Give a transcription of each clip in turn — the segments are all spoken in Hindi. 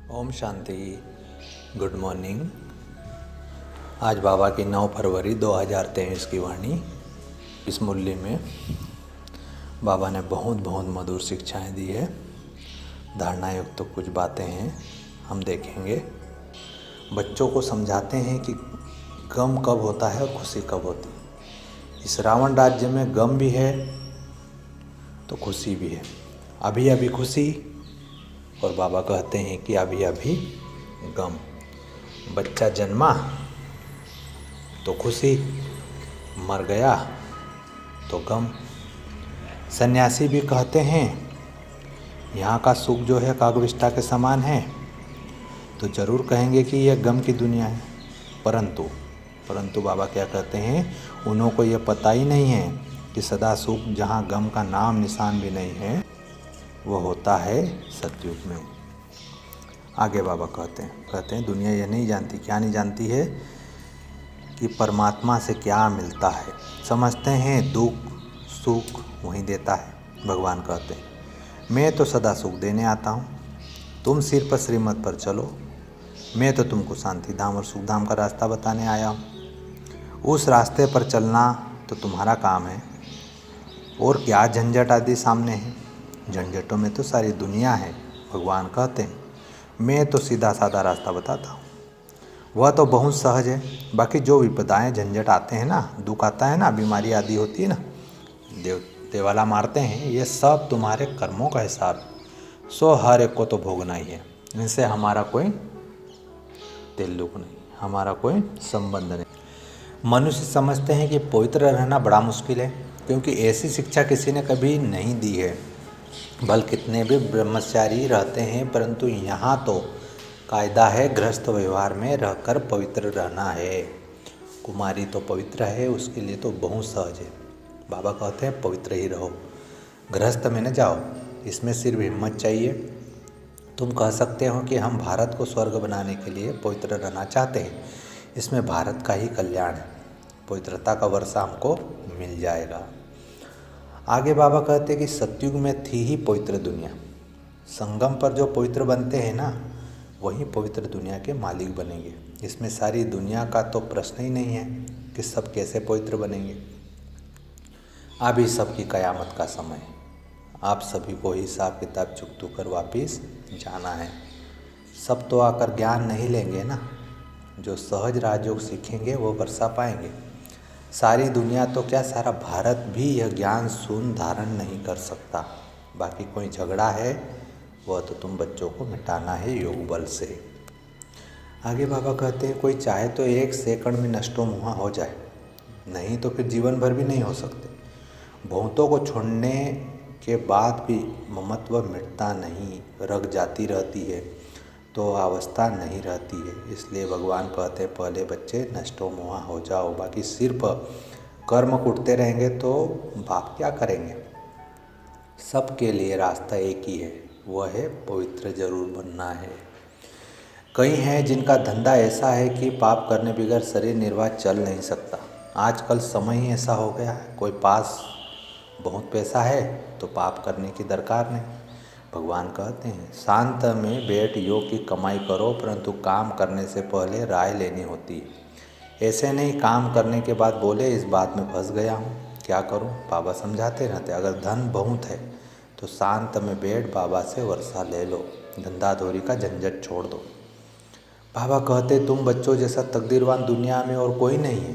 ओम शांति। Good morning. आज बाबा की 9 फरवरी 2023 की वाणी। इस मुरली में बाबा ने बहुत बहुत मधुर शिक्षाएं दी है। धारणा युक्त तो कुछ बातें हैं, हम देखेंगे। बच्चों को समझाते हैं कि गम कब होता है और खुशी कब होती है। इस रावण राज्य में गम भी है तो खुशी भी है। अभी अभी खुशी और बाबा कहते हैं कि अभी अभी गम। बच्चा जन्मा तो खुशी, मर गया तो गम। सन्यासी भी कहते हैं यहाँ का सुख जो है कागविष्टा के समान है, तो ज़रूर कहेंगे कि यह गम की दुनिया है। परंतु बाबा क्या कहते हैं, उन्हों को यह पता ही नहीं है कि सदा सुख जहाँ गम का नाम निशान भी नहीं है वो होता है सतयुग में। आगे बाबा कहते हैं दुनिया यह नहीं जानती। क्या नहीं जानती है? कि परमात्मा से क्या मिलता है। समझते हैं दुख सुख वहीं देता है। भगवान कहते हैं मैं तो सदा सुख देने आता हूँ, तुम सिर पर श्रीमत पर चलो। मैं तो तुमको शांति धाम और सुख धाम का रास्ता बताने आया हूँ। उस रास्ते पर चलना तो तुम्हारा काम है। और क्या झंझट आदि सामने है? झंझटों में तो सारी दुनिया है। भगवान कहते हैं मैं तो सीधा साधा रास्ता बताता हूँ, वह तो बहुत सहज है। बाकी जो विपदाएं झंझट आते हैं ना, दुख आता है ना, बीमारी आदि होती है ना, देवाला मारते हैं, ये सब तुम्हारे कर्मों का हिसाब। सो हर एक को तो भोगना ही है। इनसे हमारा कोई ताल्लुक नहीं, हमारा कोई संबंध नहीं। मनुष्य समझते हैं कि पवित्र रहना बड़ा मुश्किल है, क्योंकि ऐसी शिक्षा किसी ने कभी नहीं दी है। भले कितने भी ब्रह्मचारी रहते हैं, परंतु यहाँ तो कायदा है गृहस्थ व्यवहार में रहकर पवित्र रहना है। कुमारी तो पवित्र है, उसके लिए तो बहुत सहज है। बाबा कहते हैं पवित्र ही रहो, गृहस्थ में न जाओ। इसमें सिर्फ हिम्मत चाहिए। तुम कह सकते हो कि हम भारत को स्वर्ग बनाने के लिए पवित्र रहना चाहते हैं, इसमें भारत का ही कल्याण है। पवित्रता का वर्षा हमको मिल जाएगा। आगे बाबा कहते हैं कि सतयुग में थी ही पवित्र दुनिया। संगम पर जो पवित्र बनते हैं ना, वही पवित्र दुनिया के मालिक बनेंगे। इसमें सारी दुनिया का तो प्रश्न ही नहीं है कि सब कैसे पवित्र बनेंगे। अभी सबकी कयामत का समय है। आप सभी को हिसाब किताब चुकतू कर वापिस जाना है। सब तो आकर ज्ञान नहीं लेंगे ना, जो सहज राजयोग सीखेंगे वो वर्षा पाएंगे। सारी दुनिया तो क्या, सारा भारत भी यह ज्ञान शून्य धारण नहीं कर सकता। बाकी कोई झगड़ा है वह तो तुम बच्चों को मिटाना है योग बल से। आगे बाबा कहते हैं कोई चाहे तो 1 सेकंड में नष्टो मुहा हो जाए, नहीं तो फिर जीवन भर भी नहीं हो सकते। बहुतों को छोड़ने के बाद भी ममत्व मिटता नहीं, रग जाती रहती है तो अवस्था नहीं रहती है। इसलिए भगवान कहते हैं पहले बच्चे नष्टो मोहा हो जाओ। बाकी सिर्फ कर्म कुटते रहेंगे तो बाप क्या करेंगे। सबके लिए रास्ता एक ही है, वह है पवित्र जरूर बनना है। कई हैं जिनका धंधा ऐसा है कि पाप करने बगैर शरीर निर्वाह चल नहीं सकता। आजकल समय ही ऐसा हो गया है, कोई पास बहुत पैसा है तो पाप करने की दरकार नहीं। भगवान कहते हैं शांत में बैठ योग की कमाई करो, परंतु काम करने से पहले राय लेनी होती है। ऐसे नहीं काम करने के बाद बोले इस बात में फंस गया हूँ, क्या करूँ। बाबा समझाते रहते अगर धन बहुत है तो शांत में बैठ बाबा से वर्षा ले लो, धंधाधोरी का झंझट छोड़ दो। बाबा कहते तुम बच्चों जैसा तकदीरवान दुनिया में और कोई नहीं है।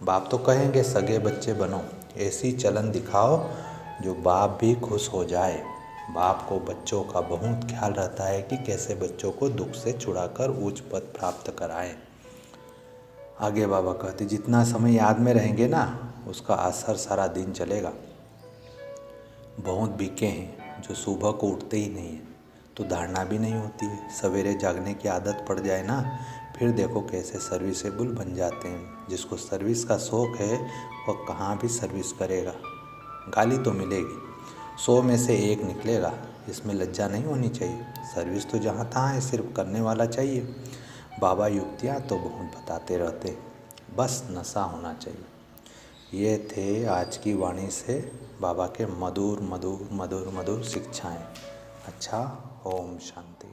बाप तो कहेंगे सगे बच्चे बनो, ऐसी चलन दिखाओ जो बाप भी खुश हो जाए। बाप को बच्चों का बहुत ख्याल रहता है कि कैसे बच्चों को दुख से छुड़ाकर उच्च पद प्राप्त कराएं। आगे बाबा कहते जितना समय याद में रहेंगे ना, उसका असर सारा दिन चलेगा। बहुत बीके हैं जो सुबह को उठते ही नहीं है, तो धारणा भी नहीं होती है। सवेरे जागने की आदत पड़ जाए ना, फिर देखो कैसे सर्विसेबल बन जाते हैं। जिसको सर्विस का शौक़ है वह कहाँ भी सर्विस करेगा। गाली तो मिलेगी, 100 में से 1 निकलेगा। इसमें लज्जा नहीं होनी चाहिए। सर्विस तो जहाँ तहाँ है, सिर्फ करने वाला चाहिए। बाबा युक्तियाँ तो बहुत बताते रहते हैं, बस नशा होना चाहिए। ये थे आज की वाणी से बाबा के मधुर मधुर मधुर मधुर शिक्षाएँ। अच्छा, ओम शांति।